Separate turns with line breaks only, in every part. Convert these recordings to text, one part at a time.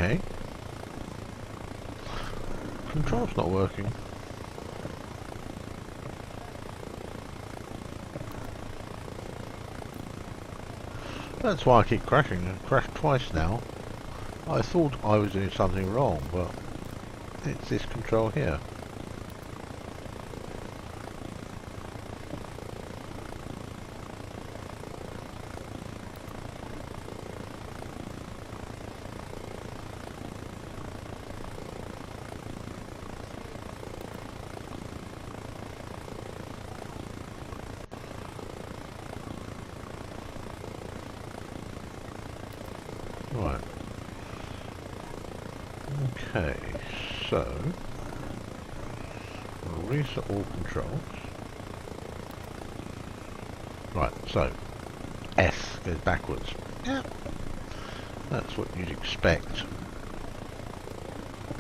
Okay. Control's not working. That's why I keep crashing. I've crashed twice now. I thought I was doing something wrong, but it's this control here. Right. Okay, so we'll reset all controls. Right, so S goes backwards. Yeah, that's what you'd expect.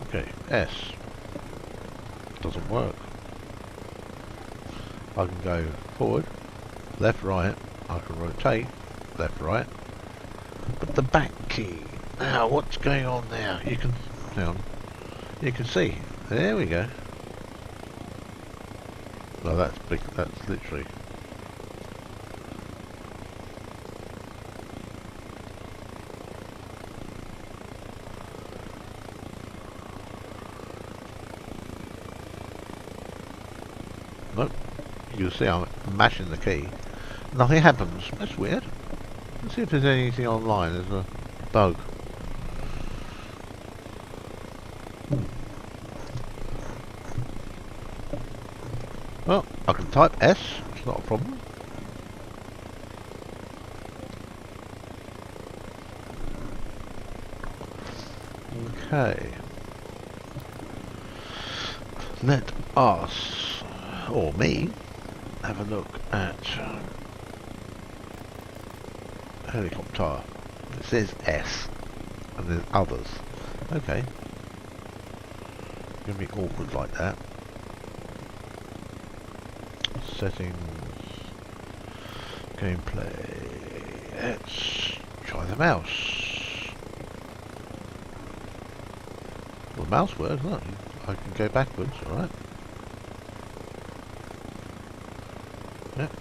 Okay, S doesn't work. I can go forward, left, right. I can rotate, left, right. But the back key. Now, what's going on there? You can, hang on. You can see. There we go. No, that's big. That's literally. Nope. You can see I'm mashing the key. Nothing happens. That's weird. Let's see if there's anything online. There's a bug. Well, I can type S. It's not a problem. Okay. Let us, or me, have a look at helicopter. It says S, and there's others. Okay. Gonna be awkward like that. Settings, gameplay. Let's try the mouse. Well, the mouse works, look. I can go backwards, alright. Yep,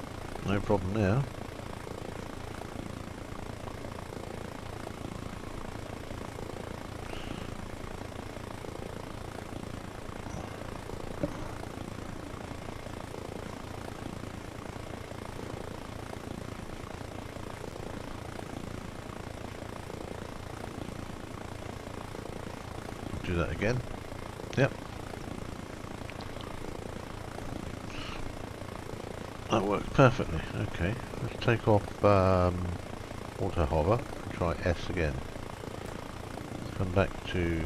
no problem there. Do that again. Yep. That works perfectly. Okay, let's take off auto hover and try S again. Come back to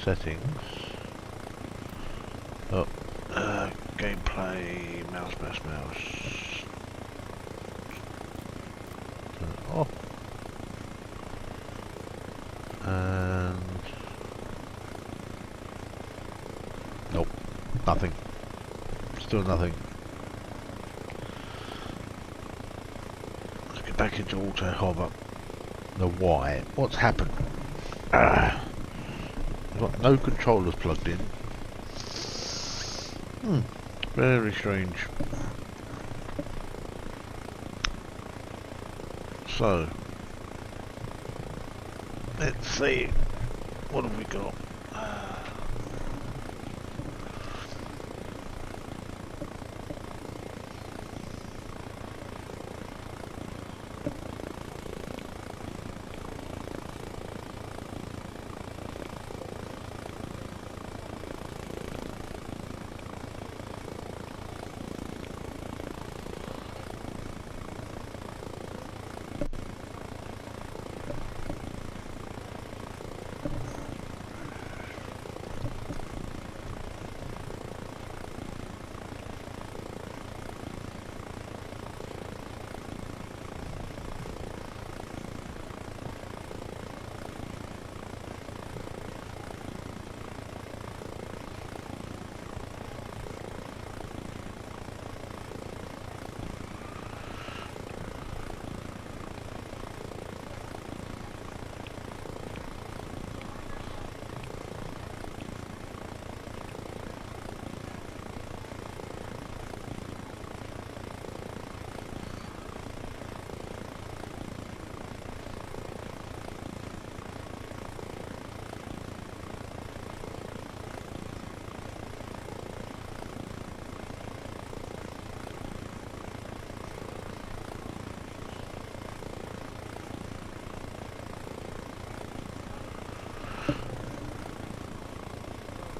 settings. Oh, gameplay, mouse. Turn it off. And nope, nothing. Still nothing. Let's get back into auto hover. The Y. What's happened? I've got no controllers plugged in. Very strange. So let's see. What have we got?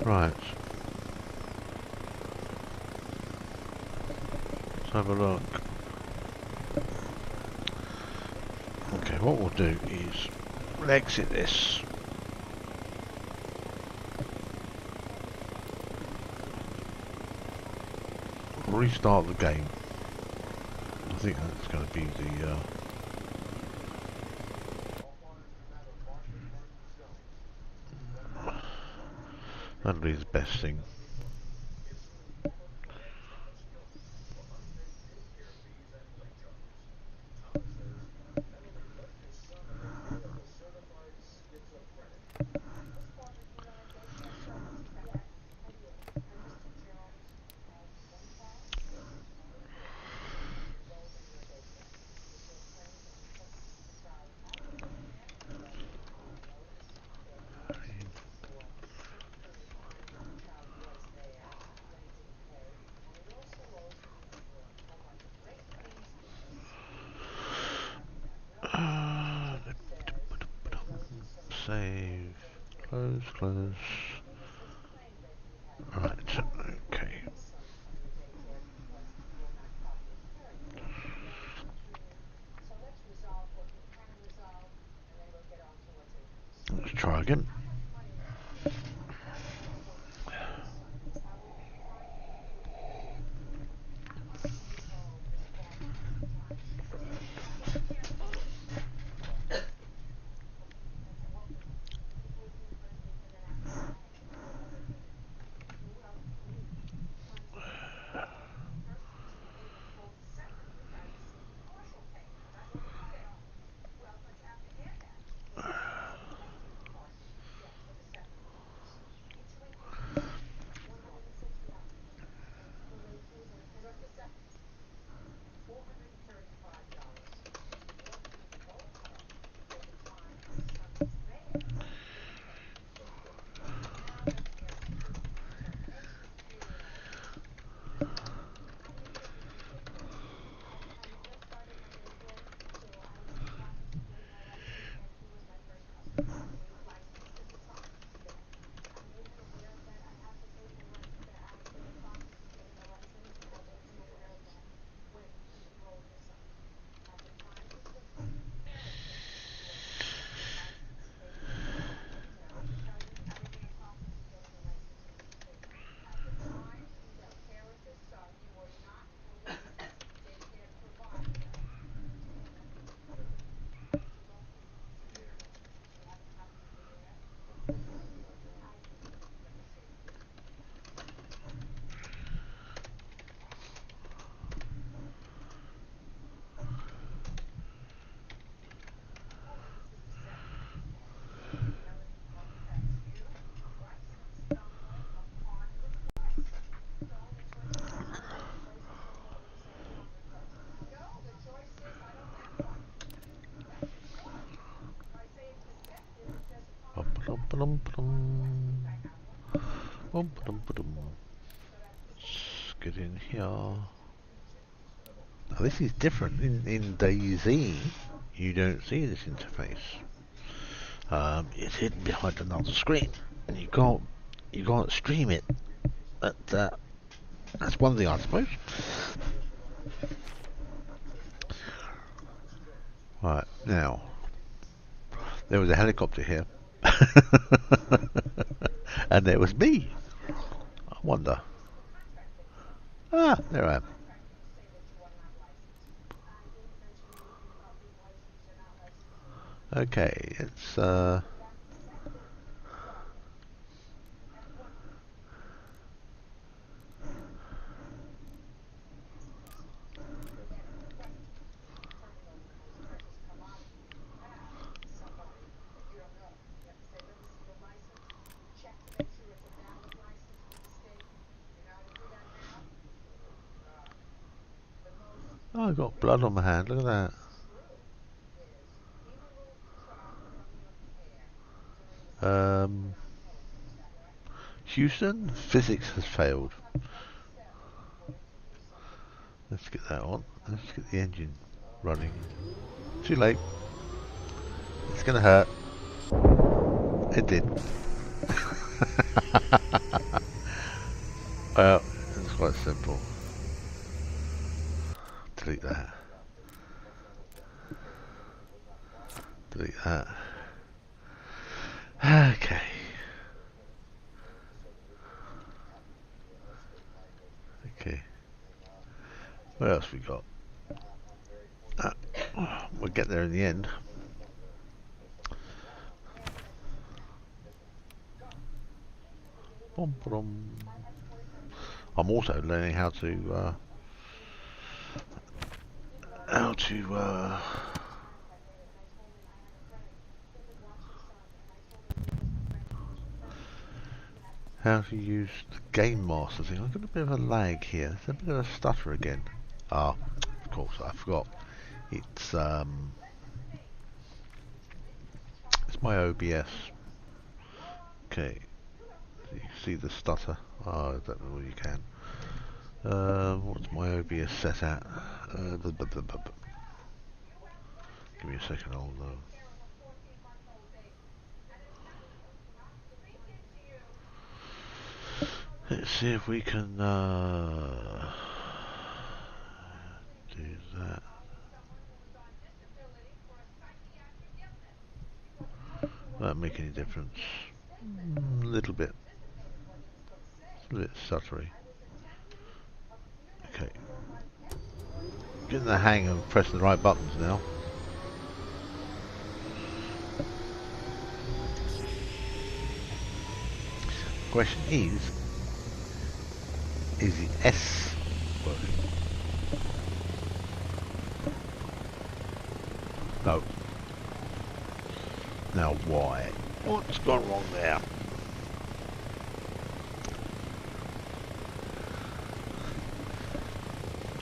Right. Let's have a look. Okay, what we'll do is we'll exit this. Restart the game. I think that's going to be the that'll be the best thing. Save. Close, close. Right, okay. Let's try again. Let's get in here. Now this is different. In DayZ, you don't see this interface. It's hidden behind another screen, and you can't stream it. But that's one thing, I suppose. Right now, there was a helicopter here, and there was me. I wonder. Ah, there I am. Okay, it's oh, I got blood on my hand. Look at that. Houston, physics has failed. Let's get that on. Let's get the engine running. Too late. It's gonna hurt. It did. Well, it's quite simple. Delete that. Delete that. Okay. Okay. What else we got? We'll get there in the end. Bum, ba-dum. I'm also learning how to how to how to use the game master thing. I've got a bit of a lag here. There's a bit of a stutter again. Ah, of course, I forgot. It's my OBS. Okay, so you can see the stutter. Oh, I don't know if you can. What's my OBS set at? Give me a second, I'll let's see if we can do that. Won't make any difference. A little bit. A bit stuttery. Okay. Getting the hang of pressing the right buttons now. Question is the S working? No. Now why? What's gone wrong there?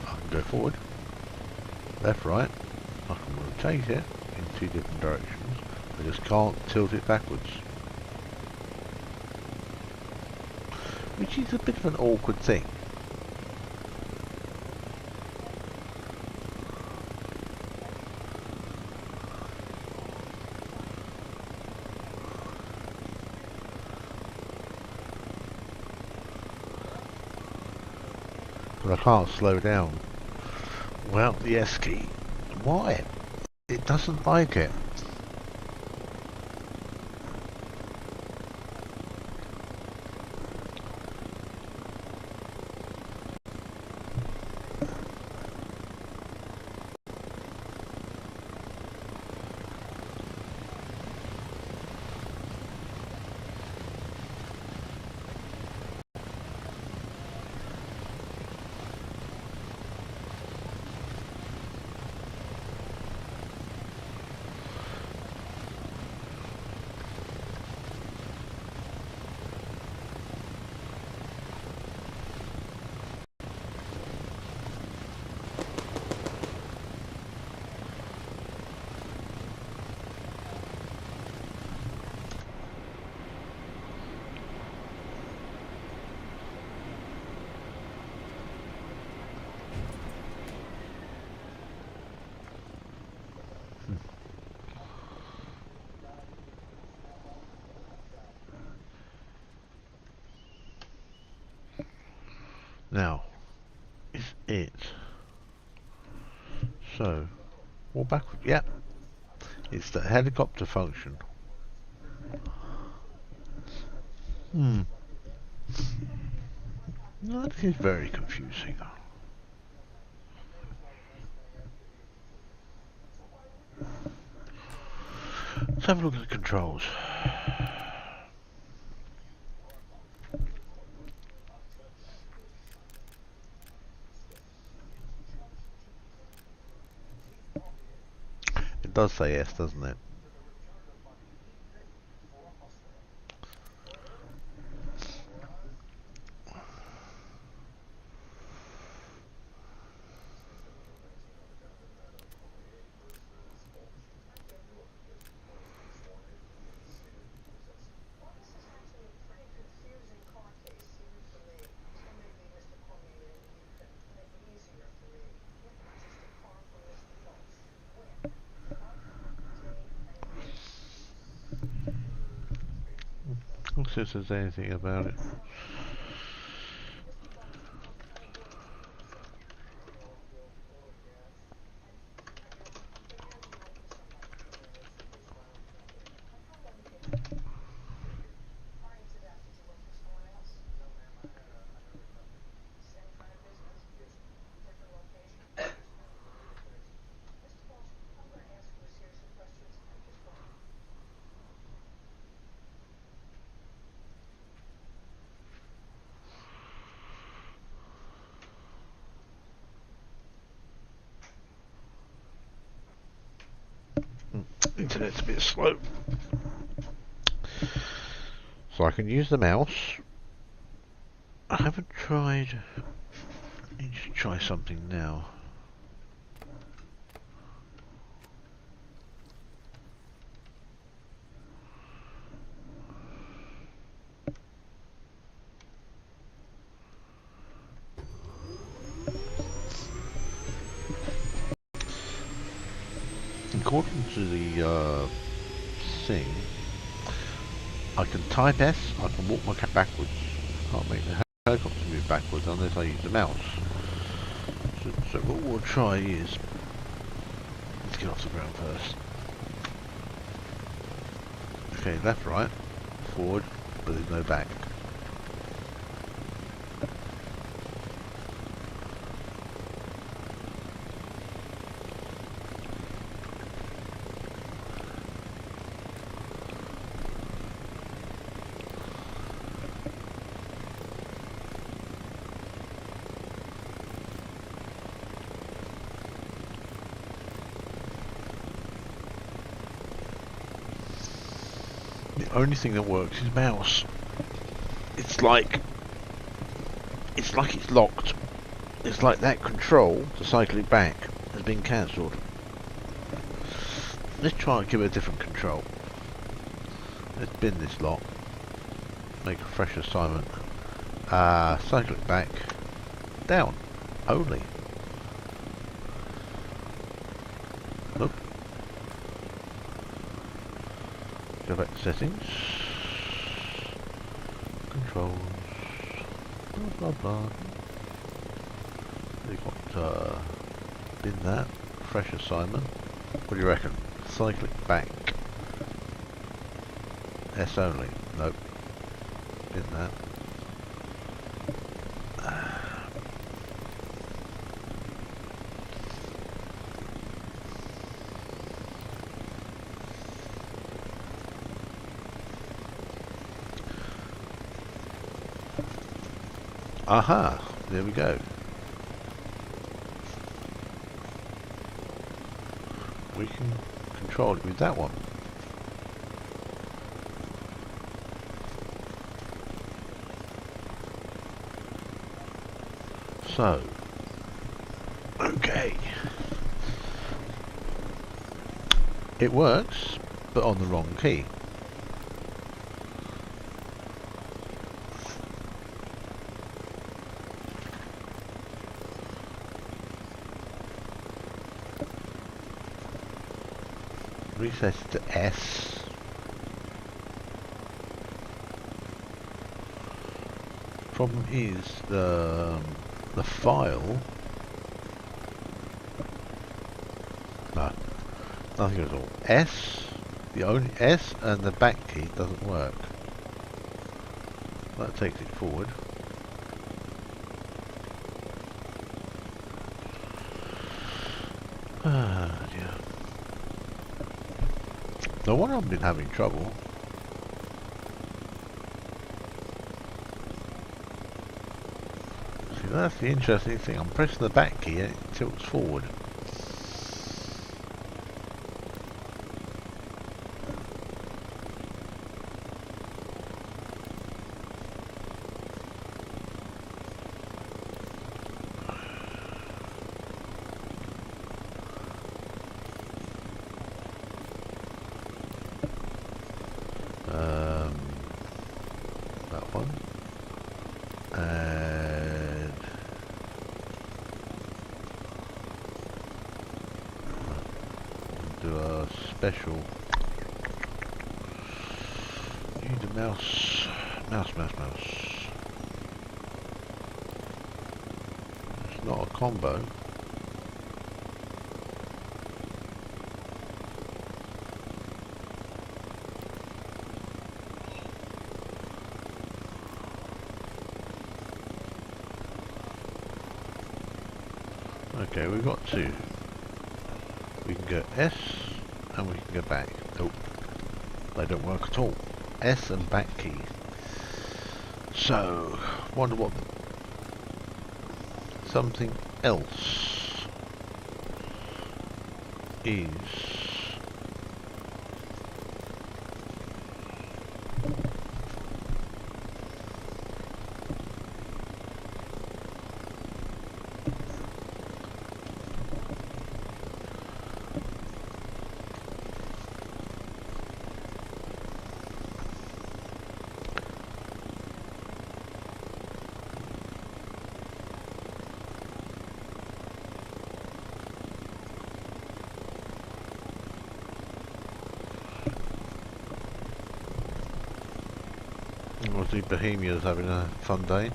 I can go forward, left, right. I can rotate it in two different directions. I just can't tilt it backwards. Which is a bit of an awkward thing. But I can't slow down. Well, the S key. Why? It doesn't like it. Now, is it? So, walk backward. Yep. It's the helicopter function. No, this is very confusing. Let's have a look at the controls. It does say yes, doesn't it? see if there's anything about it. Internet's a bit slow. So I can use the mouse. I haven't tried. I need to try something now. According to the thing, I can type S, I can walk my cat backwards. Can't make the helicopter move backwards unless I use the mouse. So what we'll try is, let's get off the ground first. Okay, left, right, forward, but there's no back. The only thing that works is mouse. It's like it's locked. It's like that control to cycle it back has been cancelled. Let's try and give it a different control. Let's bin this lot. Make a fresh assignment. Cycle it back. Down. Only. Nope. Go back to settings. Controls. Blah blah blah. We've got bin that. Fresh assignment. What do you reckon? Cycle it back. S only. Nope. Bin that. Aha! There we go. We can control it with that one. So, okay. It works, but on the wrong key. Reset it to S. Problem is the file. No, nothing at all. S, the only S and the back key doesn't work. That takes it forward. Ah dear. No wonder I've been having trouble. See, that's the interesting thing. I'm pressing the back key and it tilts forward. That one. And do a special. Use the mouse. Mouse, mouse, mouse. It's not a combo. Okay, we've got two. We can go S and we can go back. Nope, they don't work at all. S and back key. So, wonder what something else is. Obviously Bohemia's having a fun day.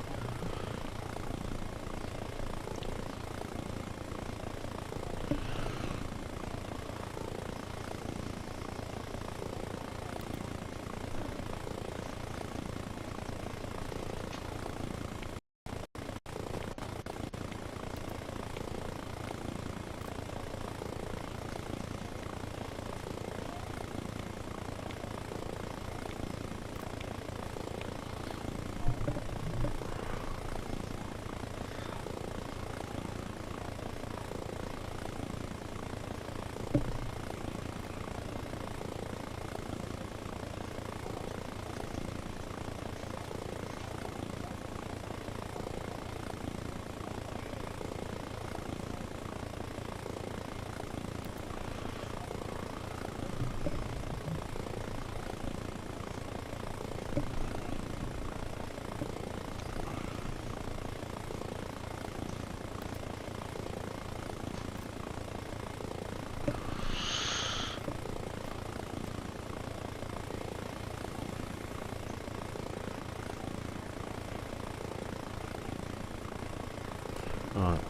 Right.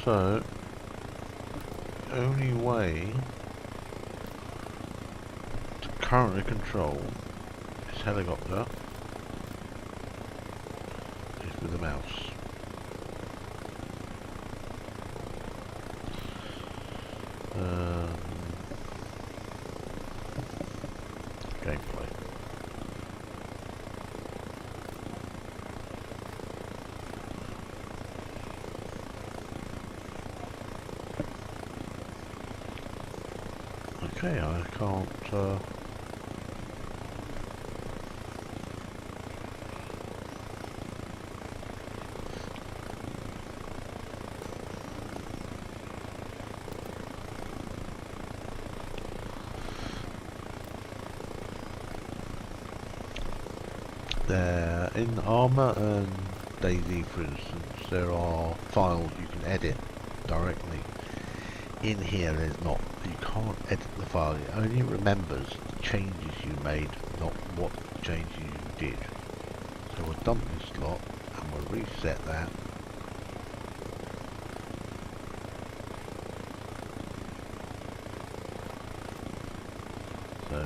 So, only way to currently control this helicopter is with the mouse. Gameplay. Okay, I can't. There, in Arma and Daisy, for instance, there are files you can edit directly. In here, there's not. You can't edit the file. It only remembers the changes you made, not what changes you did. So we'll dump this slot and we'll reset that. So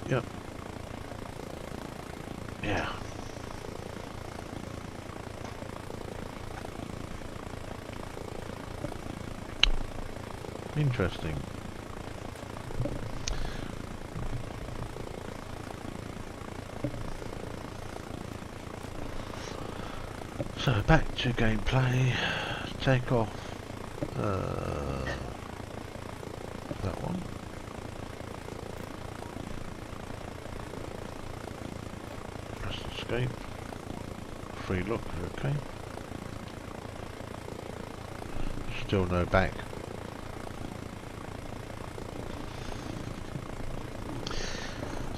yep. Yeah. Interesting. So back to gameplay. Take off that one. Press escape. Free look, okay. Still no back.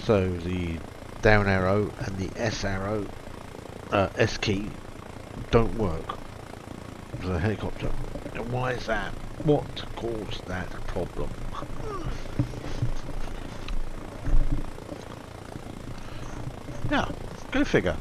So the down arrow and the S arrow, S key, don't work for the helicopter. And why is that? What caused that problem? Yeah, go figure.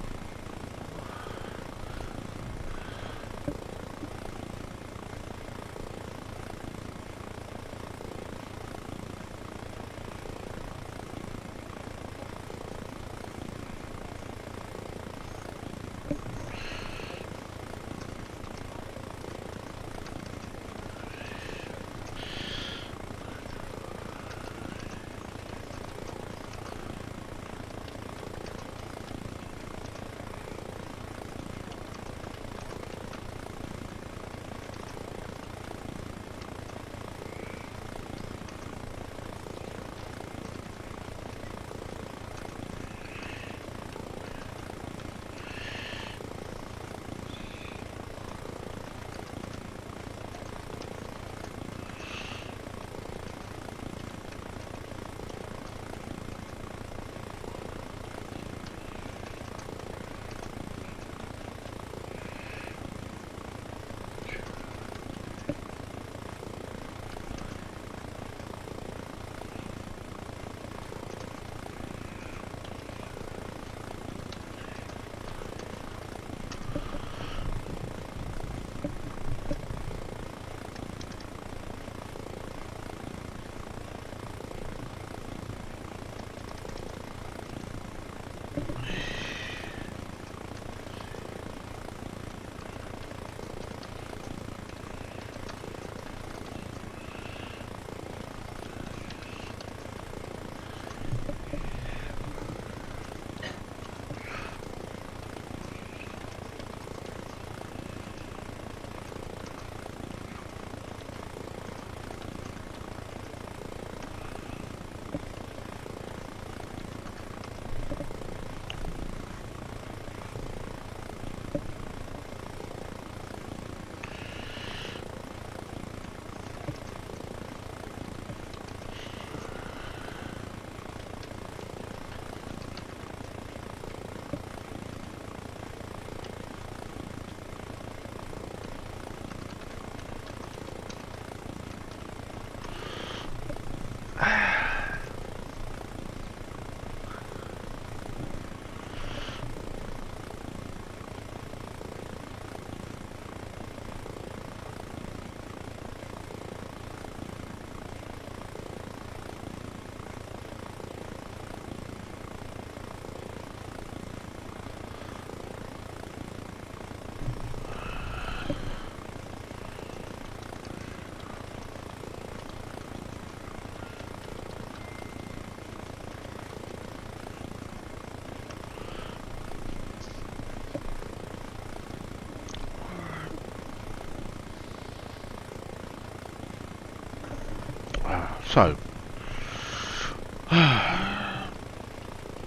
So,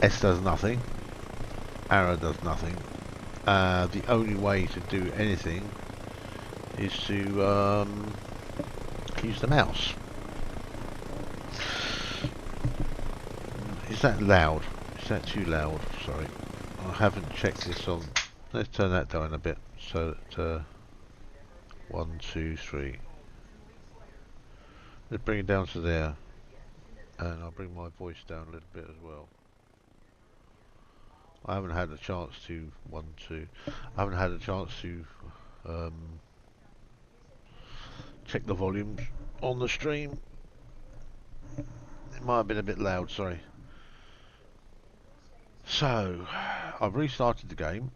S does nothing, arrow does nothing. The only way to do anything is to use the mouse. Is that loud? Is that too loud? Sorry, I haven't checked this on. Let's turn that down a bit so that 1, 2, 3. Let's bring it down to there, and I'll bring my voice down a little bit as well. I haven't had a chance to 1, 2. I haven't had a chance to check the volumes on the stream. It might have been a bit loud, sorry. So, I've restarted the game.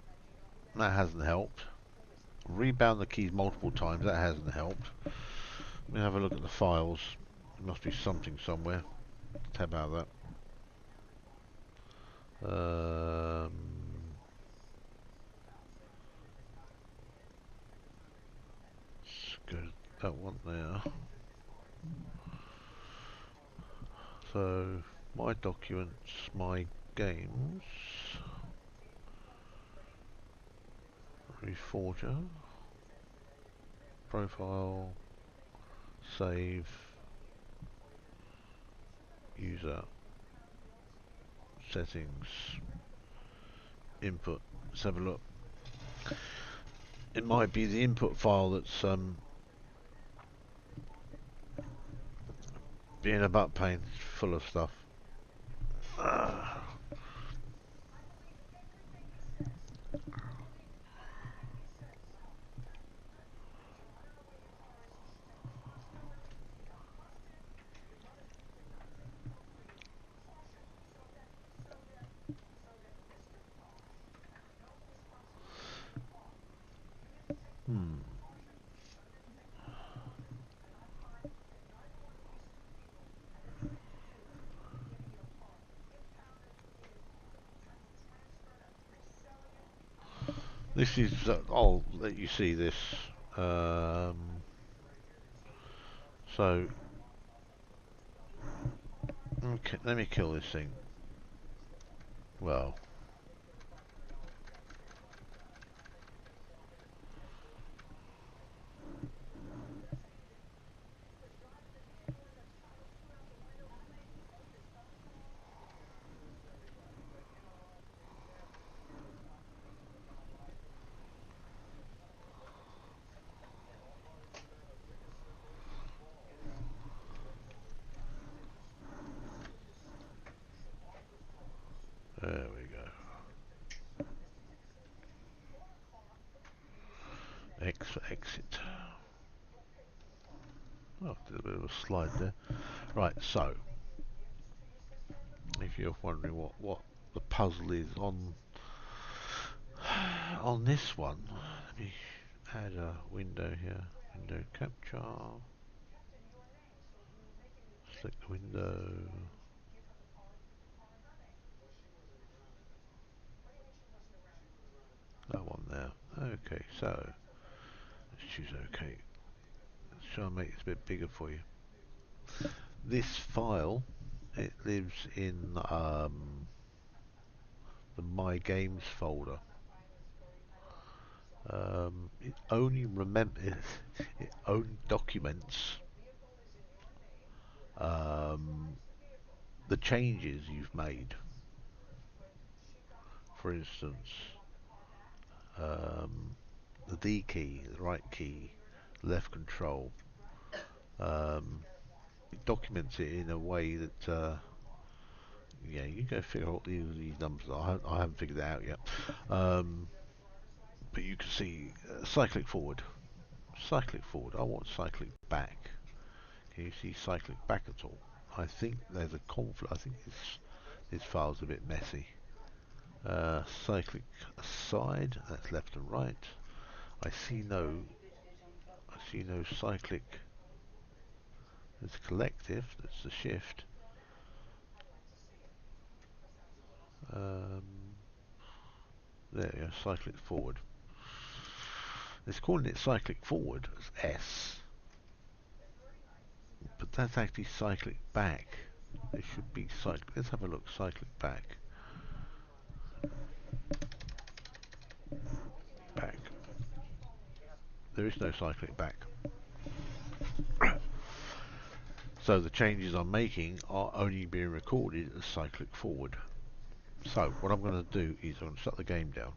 That hasn't helped. Rebound the keys multiple times. That hasn't helped. Let me have a look at the files. There must be something somewhere. Tab out of that. Let's go that one there. So, my documents, my games. Reforger. Profile. Save. User. settings, input. Let's have a look. It might be the input file that's being a butt pain, full of stuff. This is, I'll let you see this. So, okay, let me kill this thing. Well, there we go. X for exit. Oh, did a bit of a slide there. Right, so if you're wondering what the puzzle is on this one, let me add a window here. Window capture. Select the window. That one there. Okay, so let's choose OK. Let's try and make this a bit bigger for you. This file, it lives in the My Games folder. It only it only documents the changes you've made. For instance, the D key, the right key, left control. It documents it in a way that yeah, you go figure out what these numbers are. I haven't figured it out yet. But you can see cyclic forward. Cyclic forward. I want cyclic back. Can you see cyclic back at all? I think there's a conflict. I think this file's a bit messy. Cyclic aside. That's left and right. I see no cyclic. There's collective. That's the shift. There we go. Cyclic forward. It's calling it cyclic forward as S, but that's actually cyclic back. It should be cyclic. Let's have a look. Cyclic back. Back. There is no cyclic back. So the changes I'm making are only being recorded as cyclic forward. So what I'm going to do is I'm going to shut the game down.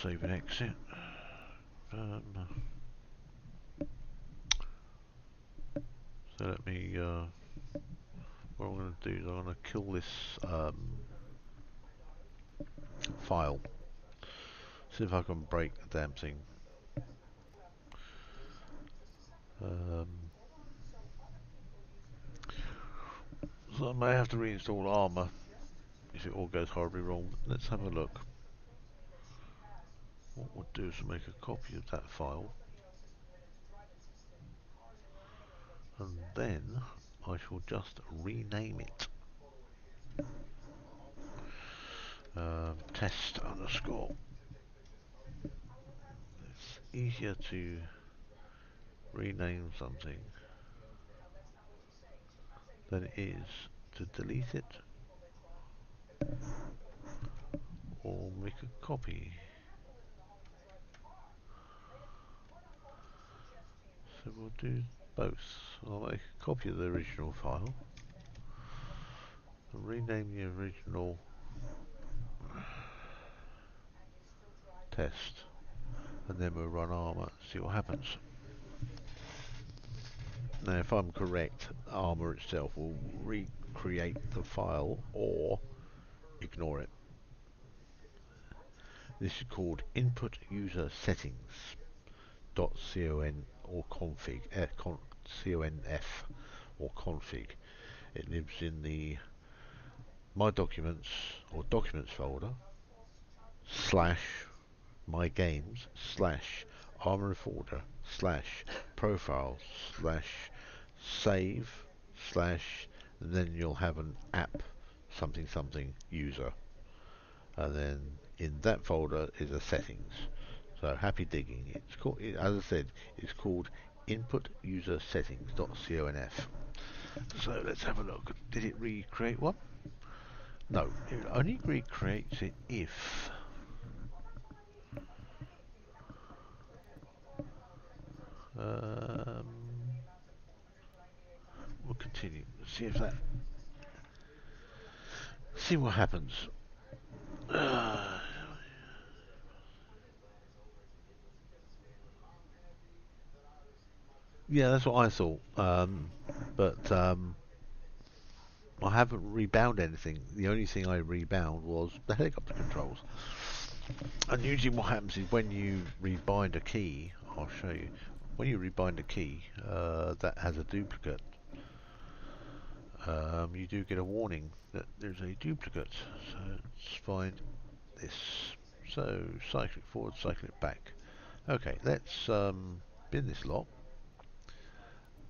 Save and exit. So let me. What I'm going to do is I'm going to kill this file. See if I can break the damn thing. So I may have to reinstall Arma if it all goes horribly wrong. But let's have a look. What we'll do is make a copy of that file, and then I shall just rename it. Test underscore. It's easier to rename something than it is to delete it or make a copy. So we'll do both. I'll make a copy of the original file and rename the original test, and then we'll run Arma and see what happens. Now, if I'm correct, Arma itself will recreate the file or ignore it. This is called input user settings .con or config conf or config. It lives in the my documents or documents folder slash my games slash Arma Reforger slash profiles slash save slash, and then you'll have an app something something user, and then in that folder is a settings. So happy digging. It's called, as I said, it's called input user settings.conf. So let's have a look. Did it recreate one? No, it only recreates it if we'll continue. See if that. See what happens. Yeah, that's what I thought. But I haven't rebound anything. The only thing I rebound was the helicopter controls. And usually what happens is when you rebind a key, I'll show you, when you rebind a key that has a duplicate, you do get a warning that there's a duplicate. So let's find this. So cycle it forward, cycle it back. Okay, let's bin this lot,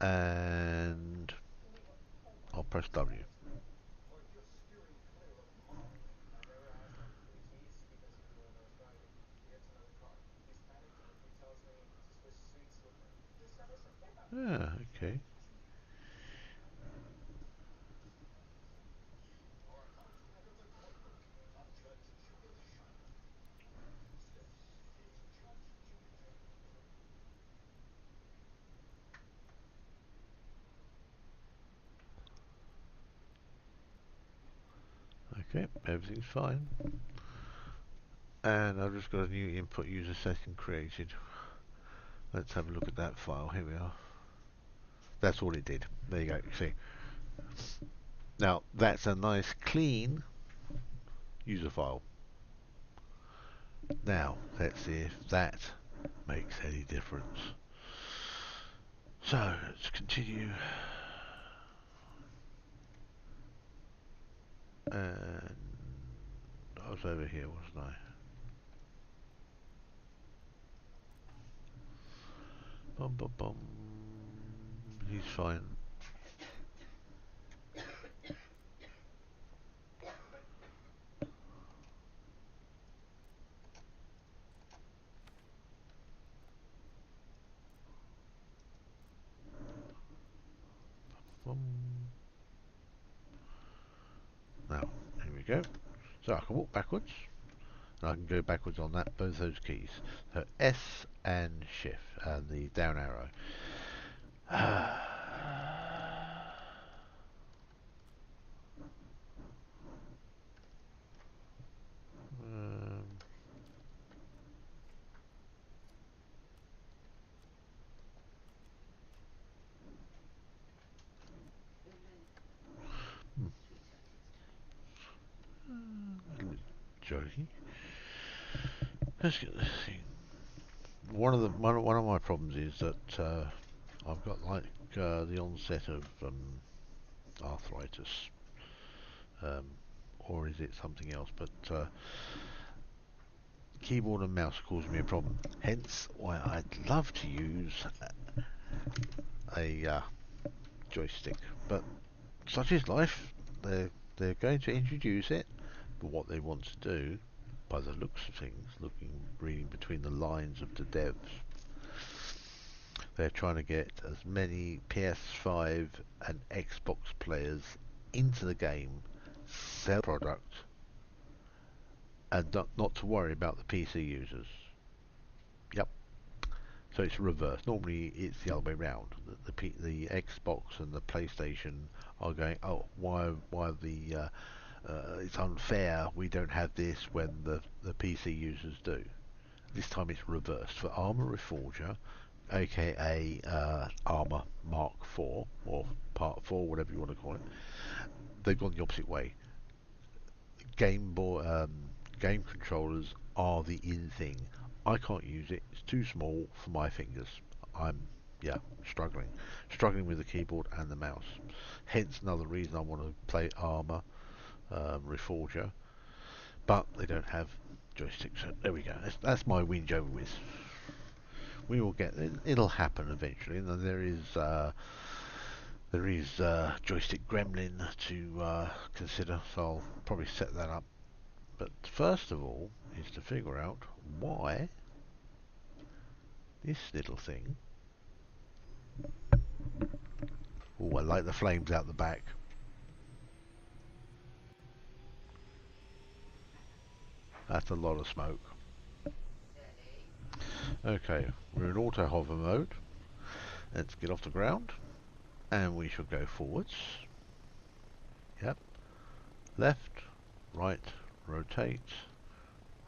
and I'll press W. Ah, okay. Okay, everything's fine. And I've just got a new input user setting created. Let's have a look at that file. Here we are. That's all it did. There you go. See. Now that's a nice clean user file. Now let's see if that makes any difference. So let's continue. And I was over here, wasn't I? Bum bum bum. He's fine. Bum. Now, here we go. So I can walk backwards, and I can go backwards on that both those keys. So S and Shift and the down arrow. um, Jody. Let's get this thing. One of my problems is that I've got like the onset of arthritis, um, or is it something else? But keyboard and mouse cause me a problem. Hence why I'd love to use a joystick, but such is life. They're going to introduce it, but what they want to do, by the looks of things, reading between the lines of the devs, they're trying to get as many PS5 and Xbox players into the game, sell product, and not to worry about the PC users. Yep. So it's reversed. Normally it's the other way round. The Xbox and the PlayStation are going, oh, why the it's unfair. We don't have this when the PC users do. This time it's reversed for Arma Reforger, aka Arma Mark 4 or Part 4, whatever you want to call it. They've gone the opposite way. Game controllers are the in thing. I can't use it. It's too small for my fingers. I'm yeah struggling with the keyboard and the mouse. Hence another reason I want to play Arma Reforger, but they don't have joysticks. So there we go. That's my whinge over with. We will get it. It'll happen eventually. And then there is joystick gremlin to consider. So I'll probably set that up. But first of all is to figure out why this little thing. Oh, I like the flames out the back. That's a lot of smoke. Okay, we're in auto hover mode. Let's get off the ground and we shall go forwards. Yep. Left, right, rotate,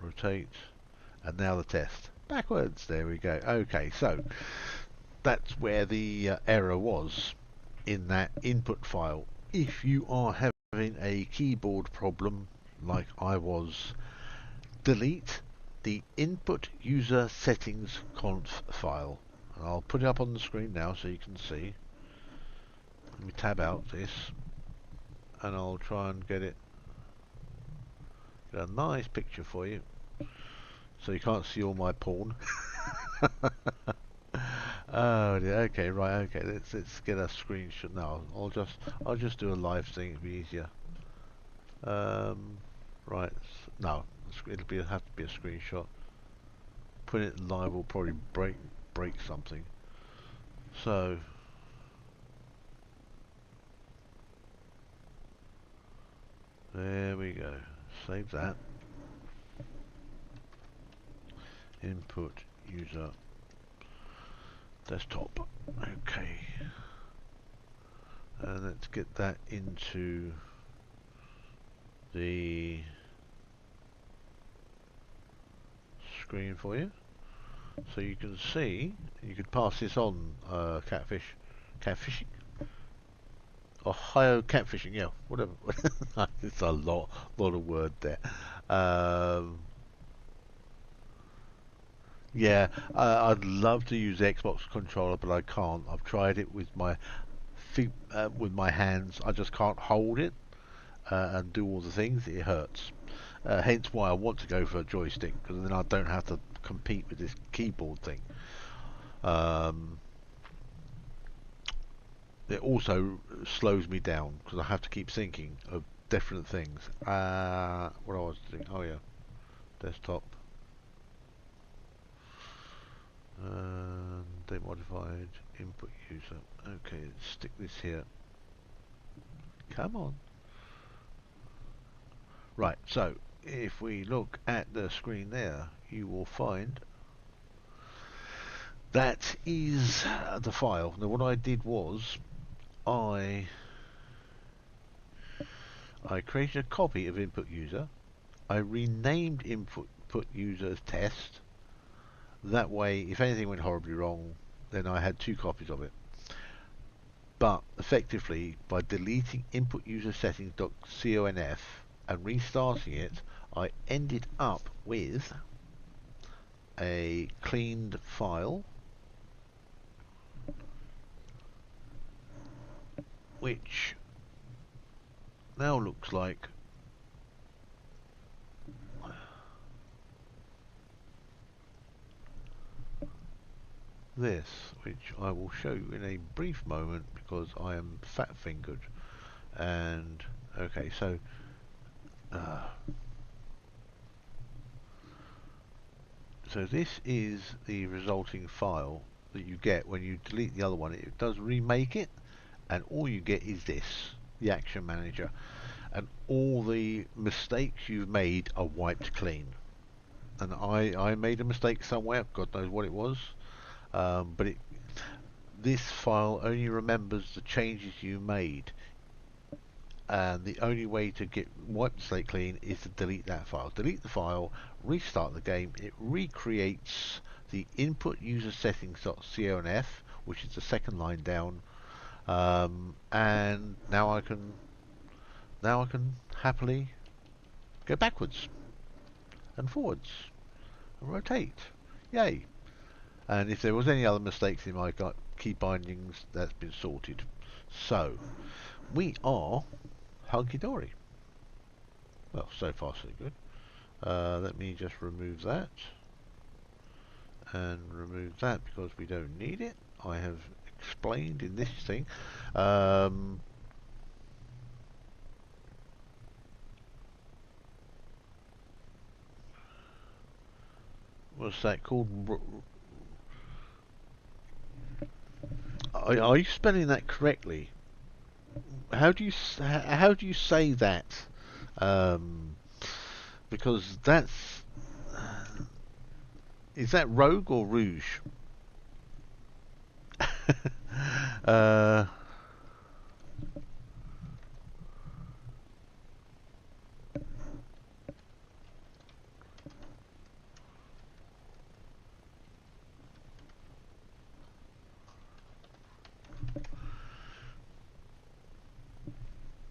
rotate, and now the test. Backwards, there we go. Okay, so that's where the error was in that input file. If you are having a keyboard problem like I was, delete the input user settings conf file. And I'll put it up on the screen now so you can see. Let me tab out this and I'll try and get a nice picture for you so you can't see all my porn. Oh dear. Okay, right, okay, let's get a screenshot now. I'll just do a live thing, it'll be easier. Right, no, it'll have to be a screenshot. Putting it live will probably break something. So there we go. Save that. Input user desktop. Okay. And let's get that into the screen for you. So you can see, you could pass this on, catfishing? Ohio catfishing, yeah, whatever. It's a lot of word there. Yeah, I'd love to use the Xbox controller, but I can't. I've tried it with my feet, with my hands. I just can't hold it and do all the things. It hurts. Hence why I want to go for a joystick, because then I don't have to compete with this keyboard thing. It also slows me down because I have to keep thinking of different things. What I was doing? Oh yeah, desktop. Date modified input user. Okay, let's stick this here. Come on. Right, so if we look at the screen there, you will find that is the file. Now what I did was I created a copy of input user. I renamed input user as test. That way, if anything went horribly wrong, then I had two copies of it. But effectively, by deleting input user settings.conf and restarting it, I ended up with a cleaned file which now looks like this, which I will show you in a brief moment because I am fat fingered. And okay, so this is the resulting file that you get when you delete the other one. It does remake it, and all you get is this, the Action Manager, and all the mistakes you've made are wiped clean. And I made a mistake somewhere, God knows what it was. but this file only remembers the changes you made, and the only way to wipe the slate clean is to delete that file. Delete the file, restart the game. It recreates the input user settings.conf, which is the second line down, and now I can happily go backwards and forwards and rotate. Yay! And if there was any other mistakes in my key bindings, that's been sorted. So we are hunky dory. Well, so far so good. Let me just remove that and remove that because we don't need it. I have explained in this thing. What's that called? Are you spelling that correctly? How do you say that? Um, because that's is that rogue or rouge? uh,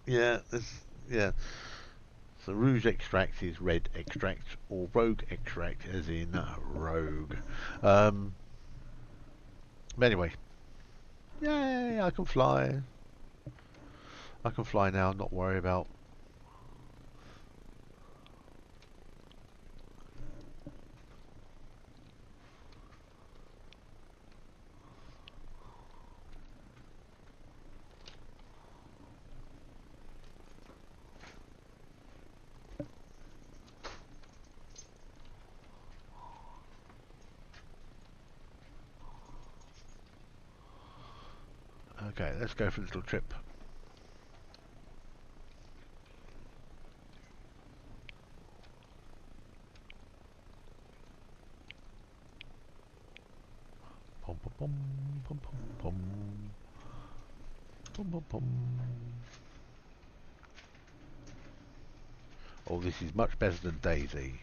yeah, yeah. So rouge extract is red extract, or rogue extract as in rogue. Um, but anyway, yay! I can fly. I can fly now. Not worry about. Okay, let's go for a little trip. Pom pom pom pom pom pom pom pom pom. Oh, this is much better than Daisy.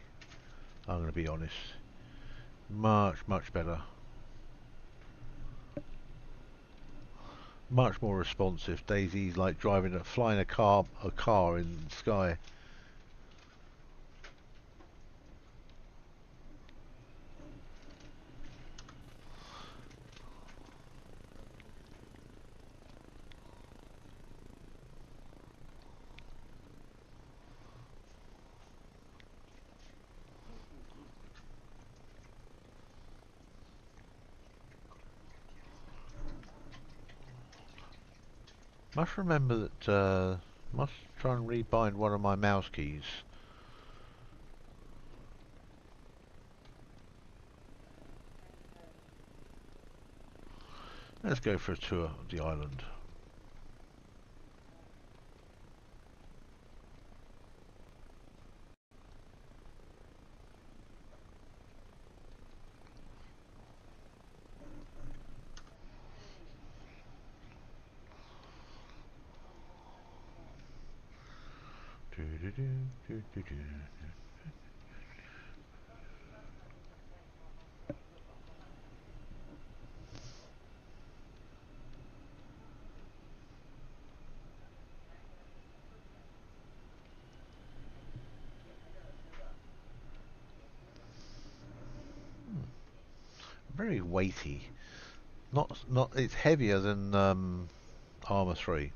I'm going to be honest. Much better. Much more responsive. Daisy's like flying a car in the sky. Must remember that. Must try and rebind one of my mouse keys. Let's go for a tour of the island. Very weighty. Not. It's heavier than Arma 3.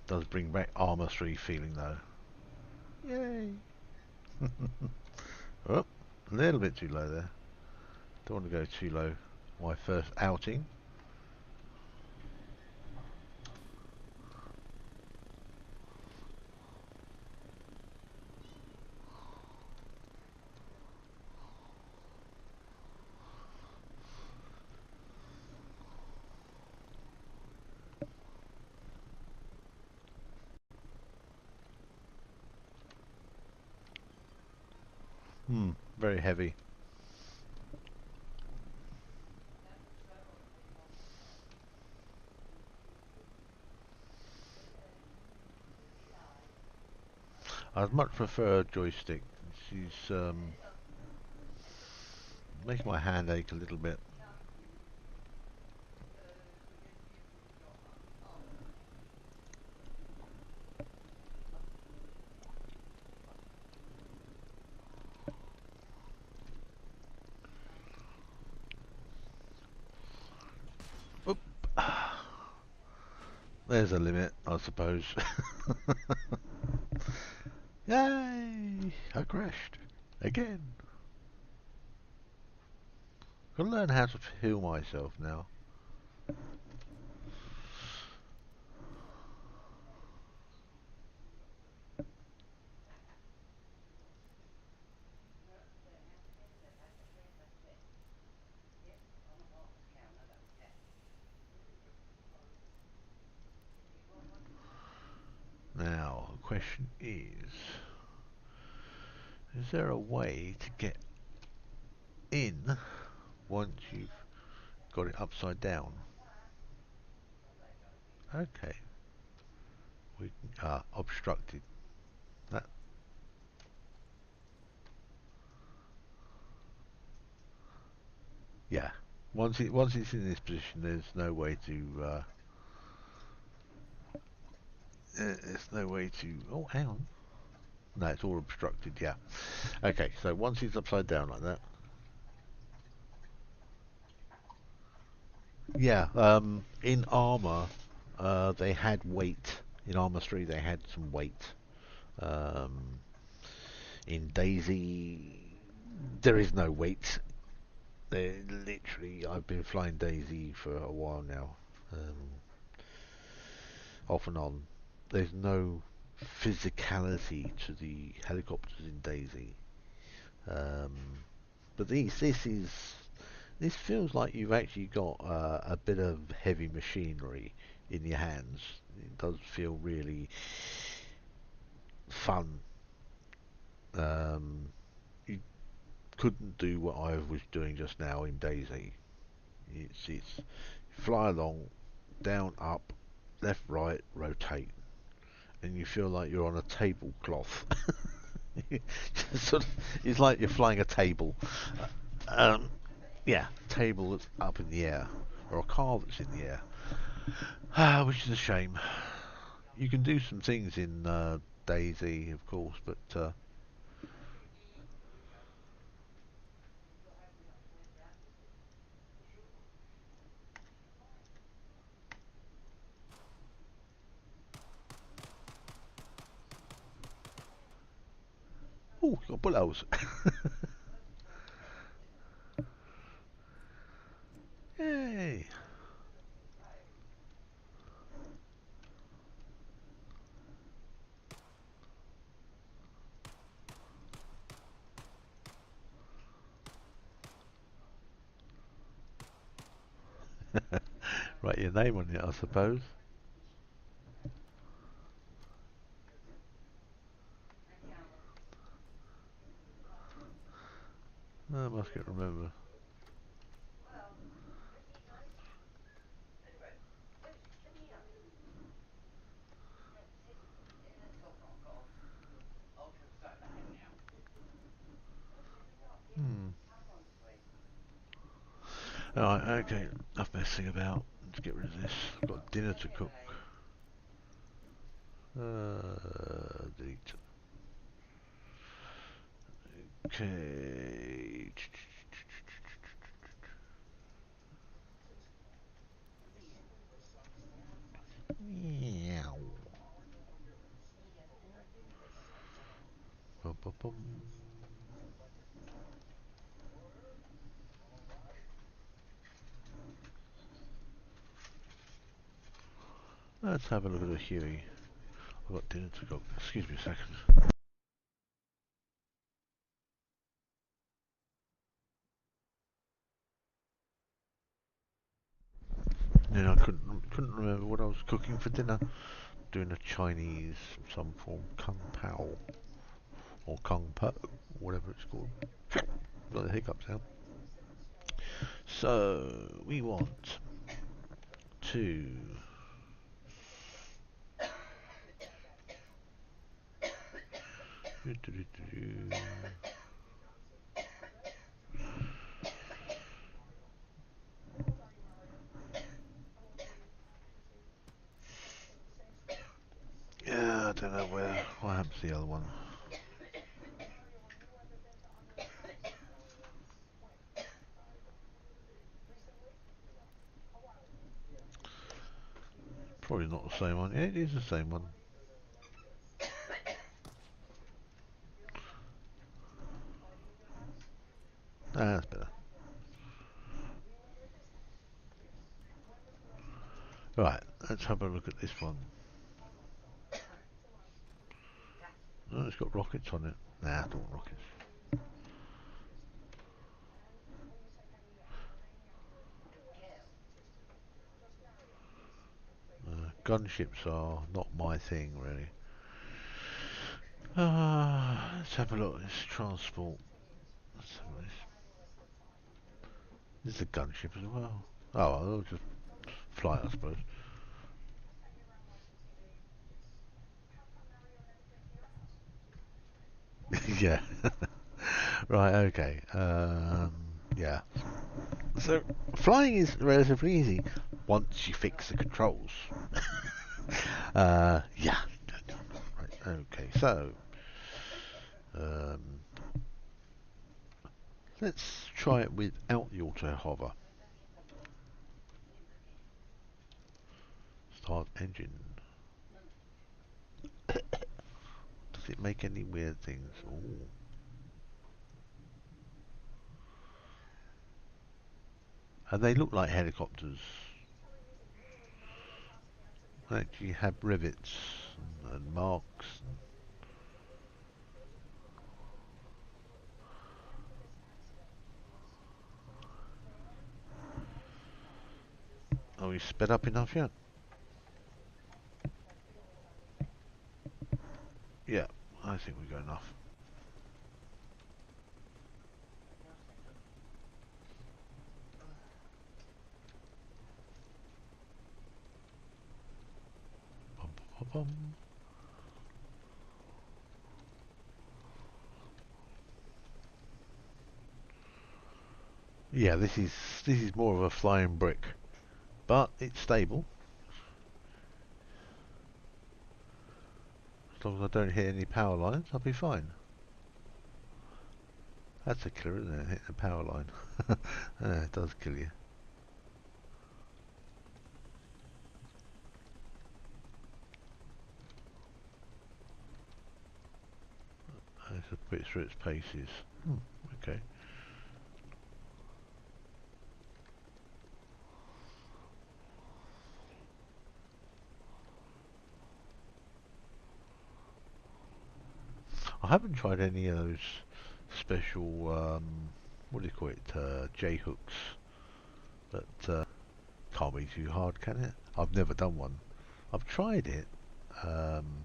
Does bring back Arma 3 feeling though. Yay! Oh, a little bit too low there. Don't want to go too low. My first outing. heavy. I'd much prefer a joystick. She's makes my hand ache a little bit. Oop. There's a limit, I suppose. Yay! I crashed again. Gotta learn how to heal myself now. Now, the question is there a way to get in once you've got it upside down? Okay, we are obstructed. That, yeah. Once it's in this position, there's no way to. There's no way to. Oh, hang on. No, it's all obstructed. Yeah. Okay, so once it's upside down like that. Yeah. In Arma, they had weight. In Arma 3, they had some weight. Um, in Daisy, there is no weight. Literally, I've been flying Daisy for a while now, off and on. There's no physicality to the helicopters in Daisy, um, but this feels like you've actually got a bit of heavy machinery in your hands. It does feel really fun. You couldn't do what I was doing just now in Daisy. It's fly along, down, up, left, right, rotate, and you feel like you're on a tablecloth. Sort of, it's like you're flying a table. Um, yeah, table that's up in the air, or a car that's in the air. Which is a shame. You can do some things in Daisy, of course, but oh, got bullet holes. Yay! Write your name on it, I suppose. I must get remember. Hmm. Alright, okay, enough messing about. Let's get rid of this. I've got dinner to cook. Delete. Okay. Meow. Bum, bum, bum. Let's have a look at the Huey. I've got dinner to cook. Excuse me a second. Yeah, I couldn't remember what I was cooking for dinner. Doing a Chinese some form, Kung Pao or Kung Po, whatever it's called. Got the hiccups out. So we want to yeah, I don't know what happened to the other one. Probably not the same one. Yeah, it is the same one. Ah, that's better. Right, let's have a look at this one. Oh, it's got rockets on it. Nah, I don't want rockets. Gunships are not my thing, really. Let's have a look. This transport. Let's have a look. This is a gunship as well. Oh, well, they'll just fly, I suppose. Yeah. Right, okay. Yeah. So, flying is relatively easy once you fix the controls. Yeah. Right, okay, so um, let's try it without the auto hover. Start engine. Does it make any weird things? Ooh. And they look like helicopters. They actually have rivets and marks. Are we sped up enough yet? Yeah, I think we've got enough. Bum, bum, bum, bum. Yeah, this is more of a flying brick, but it's stable. As long as I don't hit any power lines, I'll be fine. That's a killer, isn't it? Hitting a power line. Yeah, it does kill you. It's a bit through its paces. Okay. I haven't tried any of those special, what do you call it, J-hooks, but can't be too hard, can it? I've never done one. I've tried it. Um,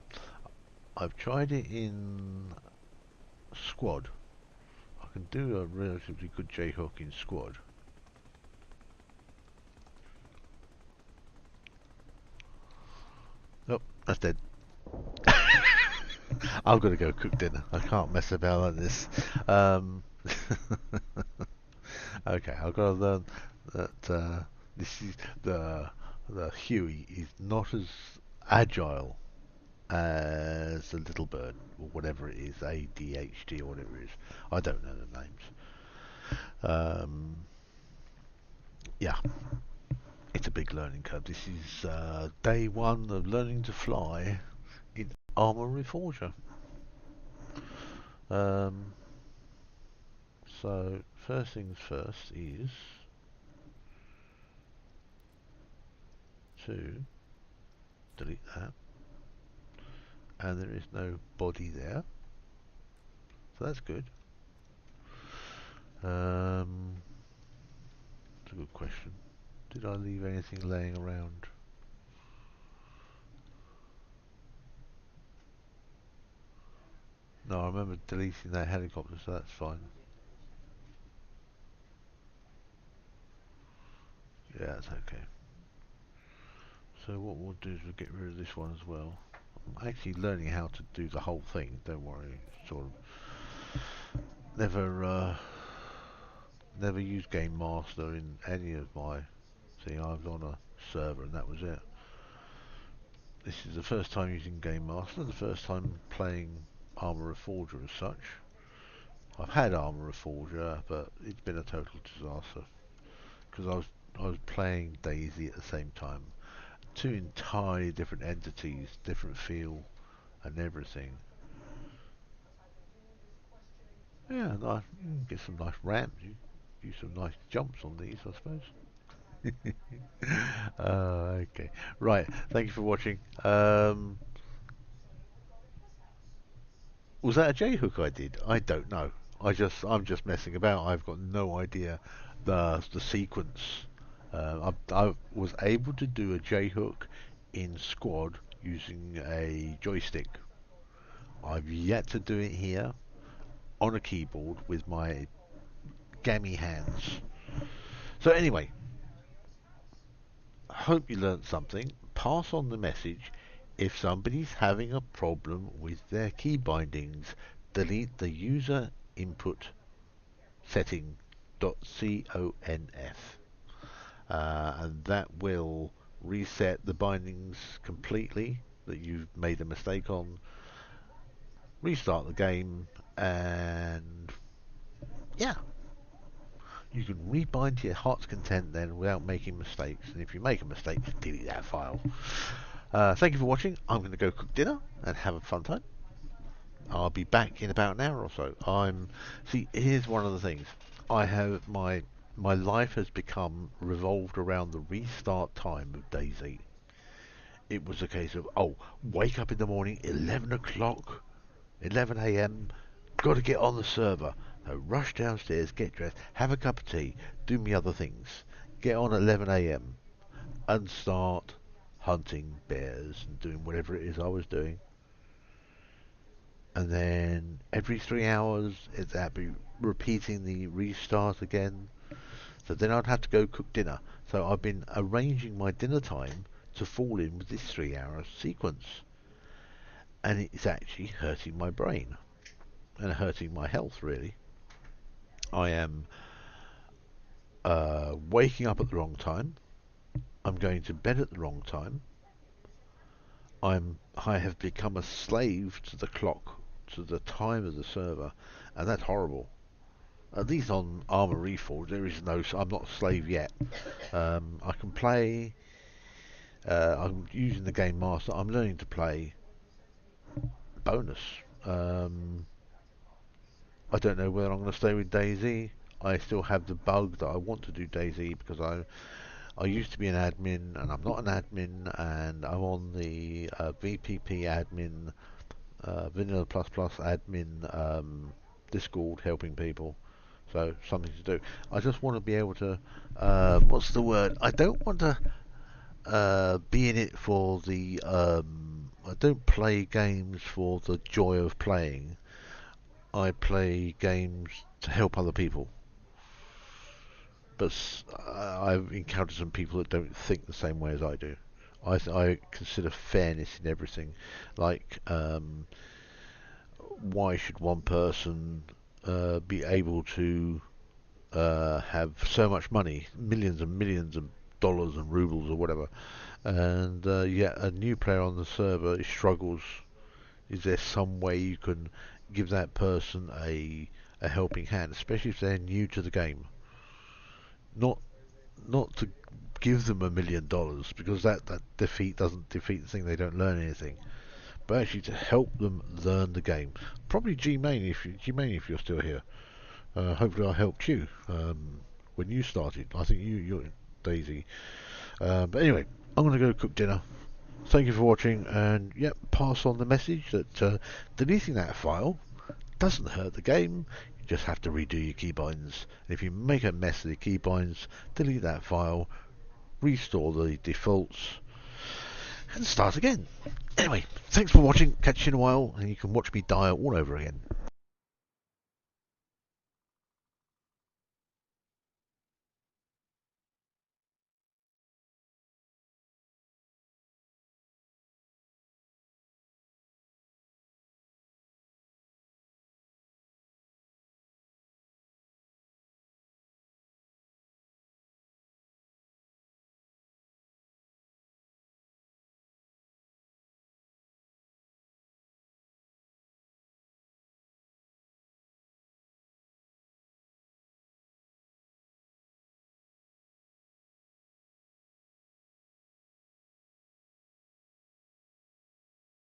I've tried it in squad. I can do a relatively good J-hook in squad. Oh, that's dead. I've got to go cook dinner. I can't mess about like this. Okay, I've got to learn that this is the Huey is not as agile as the little bird or whatever it is, ADHD or whatever it is. I don't know the names. Yeah, it's a big learning curve. This is day one of learning to fly in Arma Reforger. Um, so first things first is to delete that, and there is no body there, so that's good. It's a good question. Did I leave anything laying around? No, I remember deleting that helicopter, so that's fine. Yeah, that's okay. So what we'll do is we'll get rid of this one as well. I'm actually learning how to do the whole thing. Don't worry. Sort of never never used Game Master in any of my thing. I was on a server and that was it. This is the first time using Game Master, the first time playing Arma Reforger as such. I've had Arma Reforger, but it's been a total disaster because I was playing Daisy at the same time. Two entirely different entities, different feel and everything. Yeah, nice. Get some nice ramps. You do some nice jumps on these, I suppose. Okay. Right. Thank you for watching. Was that a J hook I did? I don't know. I'm just messing about. I've got no idea the sequence. I was able to do a J hook in squad using a joystick. I've yet to do it here on a keyboard with my gammy hands. So anyway, hope you learned something. Pass on the message. If somebody's having a problem with their key bindings, delete the user input setting.conf, and that will reset the bindings completely that you've made a mistake on, restart the game, and yeah, you can rebind to your heart's content then without making mistakes. And if you make a mistake, delete that file. Thank you for watching. I'm going to go cook dinner and have a fun time. I'll be back in about an hour or so. See, here's one of the things. I have my life has become revolved around the restart time of Daisy. It was a case of, oh, wake up in the morning, 11 o'clock, 11 a.m., got to get on the server. So rush downstairs, get dressed, have a cup of tea, do me other things, get on at 11 a.m. and start hunting bears and doing whatever it is I was doing. And then every 3 hours that'd be repeating the restart again. So then I'd have to go cook dinner. So I've been arranging my dinner time to fall in with this 3 hour sequence. And it's actually hurting my brain and hurting my health, really. I am waking up at the wrong time. I'm going to bed at the wrong time. I have become a slave to the clock, to the time of the server, and that's horrible. At least on Arma Reforged, there is no. I'm not a slave yet. I can play. I'm using the Game Master. I'm learning to play bonus. I don't know whether I'm going to stay with Daisy. I still have the bug that I want to do Daisy because I used to be an admin and I'm not an admin, and I'm on the VPP admin, Vanilla Plus Plus admin Discord helping people. So something to do. I just want to be able to. What's the word? I don't want to be in it for the. I don't play games for the joy of playing. I play games to help other people. But I've encountered some people that don't think the same way as I do. I consider fairness in everything. Like, why should one person be able to have so much money, millions and millions of dollars and rubles or whatever, and yet a new player on the server struggles? Is there some way you can give that person a helping hand, especially if they're new to the game? Not not to give them $1 million, because that doesn't defeat the thing. They don't learn anything, but actually to help them learn the game. Probably G-Main if you're still here. Hopefully I helped you when you started. I think you're Daisy. But anyway, I'm going to go cook dinner. Thank you for watching, and yep, pass on the message that deleting that file doesn't hurt the game. You just have to redo your keybinds. And if you make a mess of the keybinds, delete that file, restore the defaults, and start again. Anyway, thanks for watching. Catch you in a while, and you can watch me die all over again.